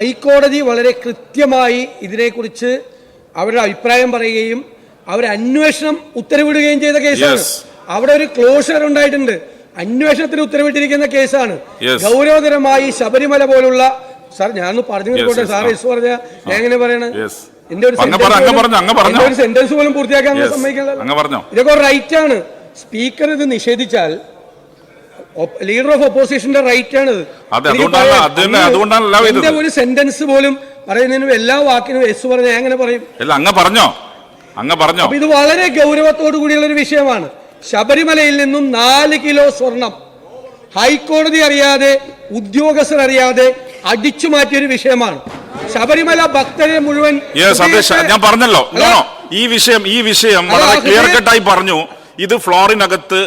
ഹൈക്കോടതി വളരെ കൃത്യമായി ഇതിനെക്കുറിച്ച് അവരുടെ അഭിപ്രായം പറയുകയും അവർ അന്വേഷണം ഉത്തരവിടുകയും ചെയ്ത കേസാണ്. അവിടെ ഒരു ക്ലോഷർ ഉണ്ടായിട്ടുണ്ട്. അന്വേഷണത്തിന് ഉത്തരവിട്ടിരിക്കുന്ന കേസാണ്. ഗൗരവതരമായി ശബരിമല പോലുള്ള സാർ ഞാനൊന്ന് പറഞ്ഞു കൊടുക്കട്ടെ. സാർ എസ് പറഞ്ഞ ഞാൻ എങ്ങനെ പറയണത്? എന്റെ ഒരു സെന്റൻസ് പോലും പൂർത്തിയാക്കാൻ സമ്മതിക്കണല്ലോ. ഇതൊക്കെ റൈറ്റ് ആണ്. സ്പീക്കർ ഇത് നിഷേധിച്ചാൽ ലീഡർ ഓഫ് ഒപ്പോസിഷന്റെ റൈറ്റ് ആണ്. എന്റെ ഒരു സെന്റൻസ് പോലും പറയുന്നതിനും എല്ലാ വാക്കിനും എസ് പറഞ്ഞ എങ്ങനെ പറയും? അപ്പൊ ഇത് വളരെ ഗൗരവത്തോടു കൂടിയുള്ള ഒരു വിഷയമാണ്. ശബരിമലയിൽ നിന്നും 4 കിലോ സ്വർണം ഹൈക്കോടതി അറിയാതെ ഉദ്യോഗസ്ഥർ അറിയാതെ അടിച്ചു മാറ്റിയൊരു വിഷയമാണ്. ശബരിമല ഭക്തരെ മുഴുവൻ ഞാൻ പറഞ്ഞല്ലോ ഈ വിഷയം വളരെ ക്ലിയർ കട്ടായി പറഞ്ഞു. ഇത് ഫ്ലോറിനകത്ത്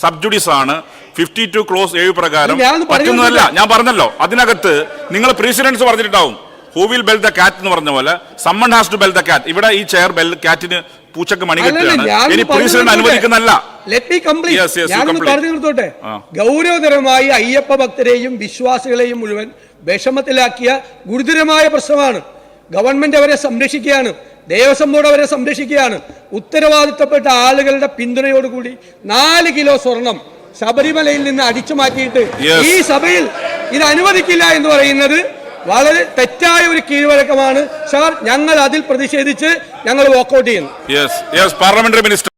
സബ്ജുഡീസ് ആണ്. 52 ക്ലോസ് 7 പ്രകാരം പറ്റുന്നതല്ല. ഞാൻ പറഞ്ഞല്ലോ അതിനകത്ത് നിങ്ങൾ പ്രസിഡൻസ് പറഞ്ഞിട്ടുണ്ടാവും ഹൂ വിൽ ബെൽ ദ കാറ്റ് എന്ന് പറഞ്ഞ പോലെ someone has to bell the cat. ഇവിടെ ഈ ചെയർ ബെൽ കാറ്റിന് പൂച്ചക്ക് മണി കെട്ടുകയാണ്. ഇനി പ്രസിഡന്റ് അനുവദിക്കുന്നല്ല. ഗൗരവതരമായി അയ്യപ്പ ഭക്തരെയും വിശ്വാസികളെയും മുഴുവൻ വിഷമത്തിലാക്കിയ ഗുരുതരമായ പ്രശ്നമാണ്. ഗവൺമെന്റ് അവരെ സംരക്ഷിക്കുകയാണ്. ദേവസ്വം ബോർഡ് അവരെ സംരക്ഷിക്കുകയാണ്. ഉത്തരവാദിത്തപ്പെട്ട ആളുകളുടെ പിന്തുണയോടുകൂടി 4 കിലോ സ്വർണം ശബരിമലയിൽ നിന്ന് അടിച്ചു മാറ്റിയിട്ട് ഈ സഭയിൽ ഇത് അനുവദിക്കില്ല എന്ന് പറയുന്നത് വളരെ തെറ്റായ ഒരു കീഴ്വഴക്കമാണ് സാർ. ഞങ്ങൾ അതിൽ പ്രതിഷേധിച്ച് ഞങ്ങൾ വാക്കൗട്ട് ചെയ്യുന്നു. Parliamentary minister